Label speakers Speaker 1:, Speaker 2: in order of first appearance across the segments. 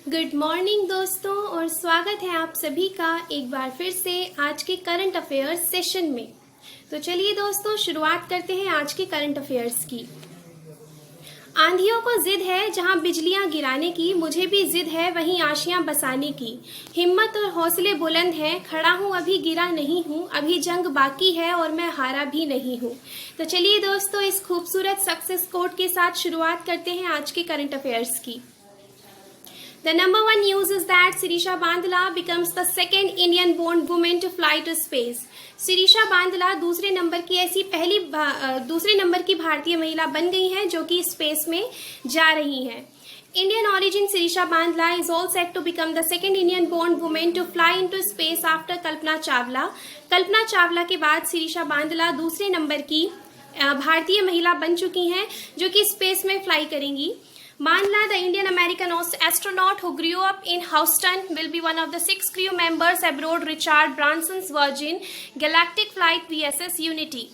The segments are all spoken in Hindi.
Speaker 1: गुड मॉर्निंग दोस्तों और स्वागत है आप सभी का एक बार फिर से आज के करंट अफेयर्स सेशन में। तो चलिए दोस्तों शुरुआत करते हैं आज के करंट अफेयर्स की। आंधियों को जिद है जहां बिजलियां गिराने की, मुझे भी जिद है वहीं आशियां बसाने की। हिम्मत और हौसले बुलंद हैं, खड़ा हूं अभी गिरा नहीं हूं, अभी जंग बाकी है और मैं हारा भी नहीं हूं। तो चलिए दोस्तों इस खूबसूरत सक्सेस कोट के साथ शुरुआत करते हैं आज के करंट अफेयर्स की। The number one news is that Sirisha Bandla becomes the second Indian-born woman to fly to space. Sirisha Bandla दूसरे नंबर की भारतीय महिला बन गई हैं जो कि स्पेस में जा रही हैं। Indian origin Sirisha Bandla is all set to become the second Indian-born woman to fly into space after Kalpana Chawla. Kalpana Chawla के बाद सिरीशा बांदला दूसरे नंबर की भारतीय महिला बन चुकी हैं जो कि स्पेस में फ्लाई करेंगी। Bandla, the Indian-American astronaut who grew up in Houston, will be one of the 6 crew members aboard Richard Branson's Virgin Galactic Flight VSS Unity.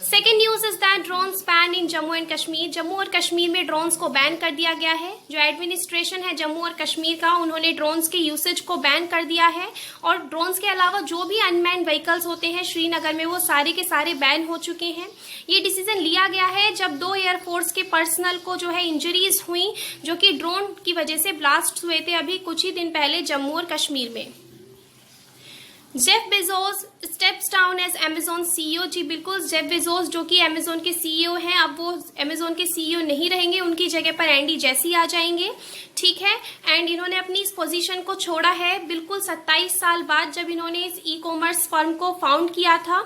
Speaker 1: Second news is that drones banned in Jammu and Kashmir. Jammu और कश्मीर में ड्रोन्स को बैन कर दिया गया है। जो एडमिनिस्ट्रेशन है जम्मू और कश्मीर का, उन्होंने ड्रोन्स के यूसेज को बैन कर दिया है और ड्रोन्स के अलावा जो भी अनमैन्ड व्हीकल्स होते हैं श्रीनगर में वो सारे के सारे बैन हो चुके हैं। ये डिसीजन लिया गया है जब 2 एयरफोर्स के पर्सनल को जो है इंजरीज हुई जो कि ड्रोन की वजह से ब्लास्ट हुए थे अभी कुछ ही दिन पहले जम्मू और कश्मीर में। Jeff Bezos steps down as Amazon CEO. जी बिल्कुल, जेफ बेजोस जो कि अमेजोन के सीईओ हैं अब वो अमेजोन के सीईओ नहीं रहेंगे, उनकी जगह पर एंडी जेसी आ जाएंगे। ठीक है, एंड इन्होंने अपनी इस पोजीशन को छोड़ा है बिल्कुल 27 साल बाद जब इन्होंने इस ई कॉमर्स फर्म को फाउंड किया था।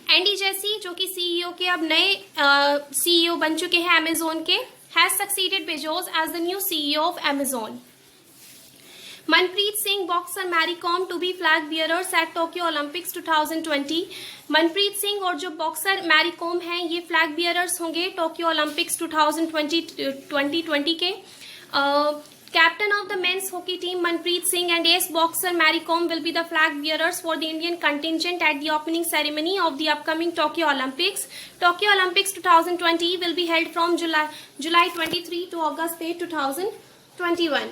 Speaker 1: एंडी जेसी जो कि सीईओ के अब नए सीईओ बन चुके हैं अमेजोन के, has succeeded Bezos as the new CEO of Amazon. Manpreet Singh boxer Mary Kom to be flag bearers at Tokyo Olympics 2020। Manpreet Singh और जो बॉक्सर मैरी कॉम हैं ये फ्लैग बियरर्स होंगे टोक्यो ओलंपिक्स 2020 के। Captain of the men's hockey team Manpreet Singh and ace boxer Mary Kom will be the flag bearers for the Indian contingent at the opening ceremony of the upcoming Tokyo Olympics. Tokyo Olympics 2020 will be held from July 23 to August 8, 2021.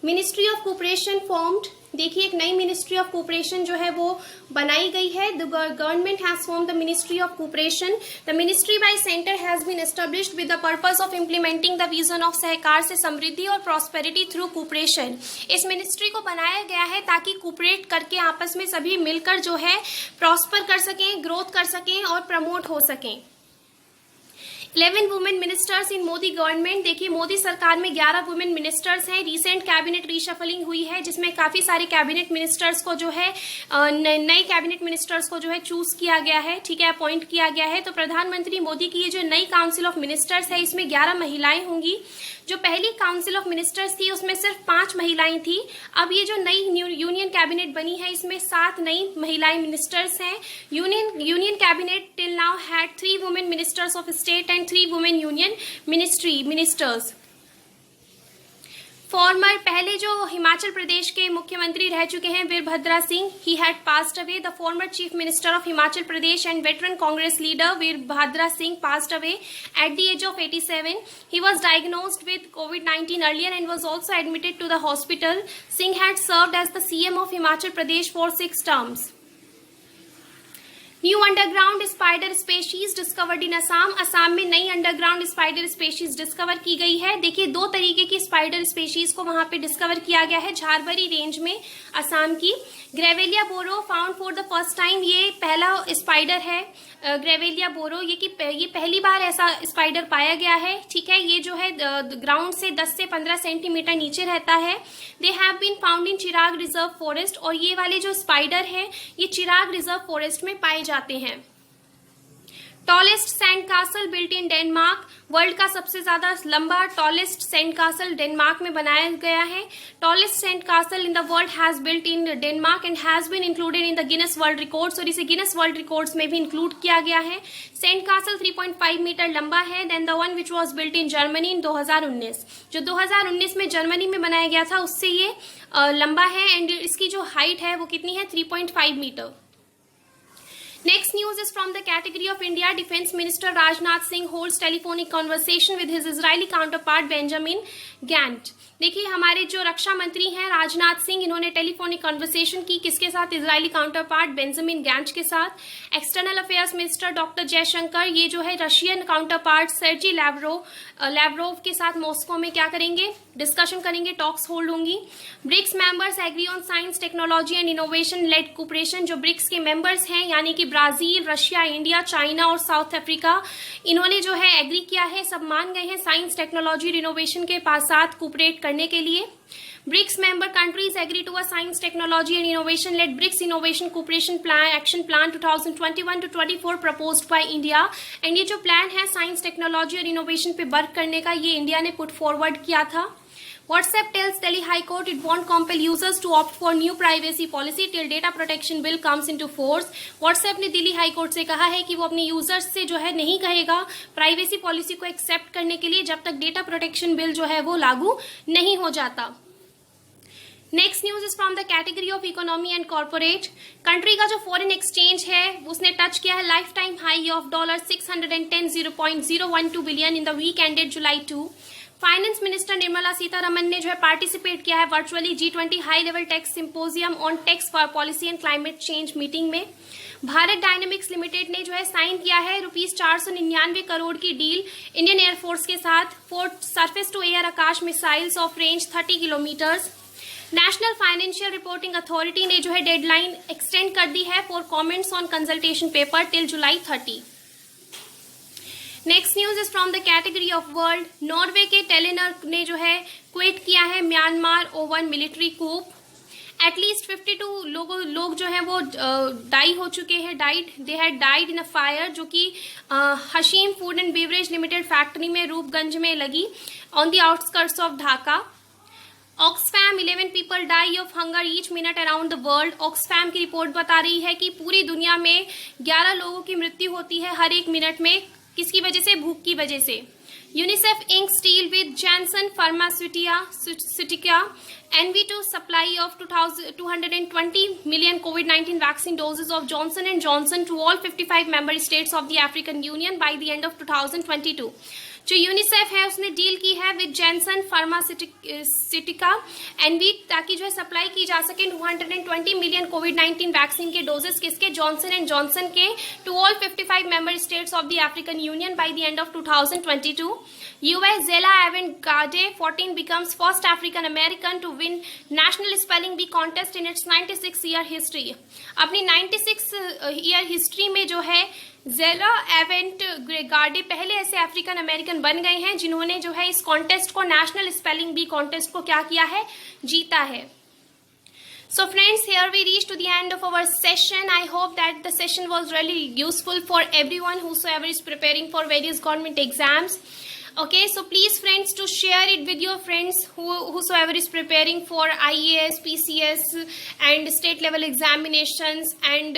Speaker 1: Ministry of cooperation formed. देखिए एक नई मिनिस्ट्री ऑफ कोऑपरेशन जो है वो बनाई गई है। The government has formed the ministry of cooperation. The ministry by centre has been established with the purpose of implementing the vision of सहकार से समृद्धि और प्रॉस्पेरिटी थ्रू कोऑपरेशन। इस मिनिस्ट्री को बनाया गया है ताकि कोऑपरेट करके आपस में सभी मिलकर जो है प्रॉस्पर कर सकें, ग्रोथ कर सकें और प्रमोट हो सकें। 11 women ministers in Modi government. देखिए मोदी सरकार में 11 वुमेन मिनिस्टर्स हैं। रिसेंट कैबिनेट रीशफलिंग हुई है जिसमें काफी सारे कैबिनेट मिनिस्टर्स को जो है नए कैबिनेट मिनिस्टर्स को जो है चूज किया गया है, ठीक है, अपॉइंट किया गया है। तो प्रधानमंत्री मोदी की ये जो नई काउंसिल ऑफ मिनिस्टर्स है इसमें 11 महिलाएं होंगी। जो पहली काउंसिल ऑफ मिनिस्टर्स थी उसमें सिर्फ 5 महिलाएं थी। अब ये जो नई यूनियन कैबिनेट बनी है इसमें 7 नई महिलाएं मिनिस्टर्स हैं। Union cabinet till now had 3 women ministers of state and 3 women union ministers. Former पहले जो हिमाचल प्रदेश के मुख्यमंत्री रह चुके हैं Virbhadra Singh, he had passed away. The former chief minister of Himachal Pradesh and veteran Congress leader Virbhadra Singh passed away at the age of 87. He was diagnosed with COVID-19 earlier and was also admitted to the hospital. Singh had served as the CM of Himachal Pradesh for 6 terms. New underground spider species discovered in Assam. Assam में नई अंडरग्राउंड स्पाइडर स्पेशीज डिस्कवर की गई है। देखिए 2 तरीके की स्पाइडर स्पेशीज को वहां पे डिस्कवर किया गया है झारबरी रेंज में असम की। ग्रेवेलिया बोरो found for the first time. ये पहला स्पाइडर है ग्रेवेलिया बोरो, ये पहली बार ऐसा स्पाइडर पाया गया है। ठीक है, ये जो है ग्राउंड से 10 से 15 सेंटीमीटर नीचे रहता है। They have been found in Chirag reserve forest. और ये वाले जो स्पाइडर है ये चिराग रिजर्व फॉरेस्ट में पाए जाते हैं। Tallest sand castle built in Denmark. World का सबसे ज्यादा लंबा टॉलेस्ट सैंड कासल डेनमार्क में बनाया गया है। Tallest sand castle in the world has built in Denmark and has been included in the Guinness world records. और इसे गिनेस वर्ल्ड रिकॉर्ड्स में भी इंक्लूड किया गया है। सैंड कासल 3.5 मीटर लंबा है than the one which was built in Germany in 2019। जो 2019 में जर्मनी में बनाया गया था उससे ये लंबा है एंड इसकी जो हाइट है वो कितनी है 3.5 metre. Next news is from the category of India. Defense Minister Rajnath Singh holds telephonic conversation with his Israeli counterpart Benjamin Gantz. देखिए, हमारे जो रक्षा मंत्री हैं राजनाथ सिंह, इन्होंने टेलीफोनिक कन्वर्सेशन की किसके साथ? इजरायली काउंटरपार्ट बेंजामिन गैंच के साथ। External affairs minister doctor Jaishankar, ये जो है रशियन काउंटरपार्ट सर्जी लैवरोव के साथ मॉस्को में क्या करेंगे? डिस्कशन करेंगे, टॉक्स होल्ड होंगी। BRICS members agree on science technology and innovation led cooperation. जो ब्रिक्स के मेंबर्स हैं यानी कि ब्राजील, रशिया, इंडिया, चाइना और साउथ अफ्रीका, इन्होंने जो है एग्री किया है, सब मान गए हैं साइंस टेक्नोलॉजी और इनोवेशन के साथ कोऑपरेट करने के लिए। BRICS member countries agree to a science technology and innovation led BRICS innovation cooperation plan action plan 2021 to 24 proposed by India. And ये जो प्लान है साइंस टेक्नोलॉजी और इनोवेशन पे वर्क करने का, ये इंडिया ने पुट फॉरवर्ड किया था। WhatsApp tells Delhi High Court it won't compel users to opt for new privacy policy till data protection bill comes into force। WhatsApp ने दिल्ली हाई कोर्ट से कहा है कि वो अपने यूजर्स से जो है नहीं कहेगा प्राइवेसी पॉलिसी को एक्सेप्ट करने के लिए जब तक डेटा प्रोटेक्शन बिल जो है वो लागू नहीं हो जाता। Next news is from the category of economy and corporate. Country का जो फॉरेन एक्सचेंज है उसने टच किया है lifetime high of $610.012 billion in the week ended July 2। Finance minister Nirmala Sitharaman ने जो है पार्टिसिपेट किया है virtually G20 high level tax symposium on tax for policy and climate change meeting में। भारत डायनेमिक्स लिमिटेड ने जो है साइन किया है ₹499 करोड़ की डील इंडियन एयरफोर्स के साथ for surface to air Akash missiles of range 30 kilometres. National financial reporting authority ने जो है डेडलाइन एक्सटेंड कर दी है for comments on consultation paper till July 30। Next news is from the category of world. Norway के टेलेनर ने जो है क्विट किया है Myanmar over military coup. At least 52 लोग जो हैं वो डाई हो चुके हैं, they had died in a fire, जो कि Hashem food and beverage limited factory में रूपगंज में लगी on the outskirts of Dhaka. Oxfam 11 people die of hunger each minute around the world. Oxfam की रिपोर्ट बता रही है कि पूरी दुनिया में 11 लोगों की मृत्यु होती है हर एक मिनट में। किसकी वजह से? भूख की वजह से। UNICEF inks deal with Janssen Pharmaceutica NV2 supply of 220 million COVID-19 vaccine doses of Johnson & Johnson to all 55 member states of the African Union by the end of 2022। जो यूनिसेफ है उसने डील की है विद जैनसन फार्मास्यूटिका NV ताकि जो है सप्लाई की जा सके 220 मिलियन कोविड-19 वैक्सीन के डोजेस किसके? जॉनसन एंड जॉनसन के to all 55 member states of the African union by the end of 2022। US Zela Avantgarde 14 becomes first African American to win National Spelling Bee contest in its 96-year history। अपनी 96-year हिस्ट्री में जो है जेला एवेंटगार्डे पहले ऐसे अफ्रीकन अमेरिकन बन गए हैं जिन्होंने जो है इस कॉन्टेस्ट को, नेशनल स्पेलिंग बी कॉन्टेस्ट को क्या किया है? जीता है। So friends, here we reach to the end of our session. I hope that the session was really useful for everyone whosoever is preparing for various government exams. Okay, so please friends to share it with your friends whosoever is preparing for IAS, PCS and state level examinations and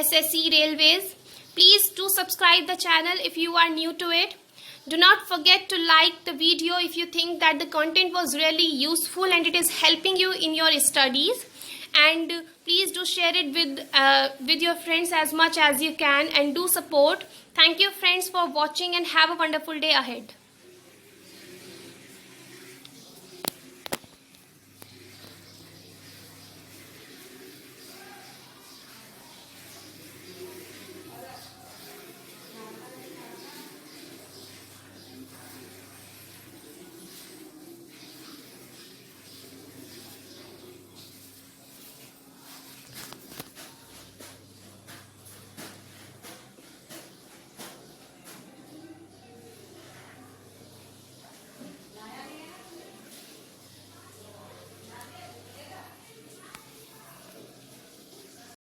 Speaker 1: SSC railways. Please do subscribe the channel if you are new to it. Do not forget to like the video if you think that the content was really useful and it is helping you in your studies. And please do share it with your friends as much as you can and do support. Thank you friends for watching and have a wonderful day ahead.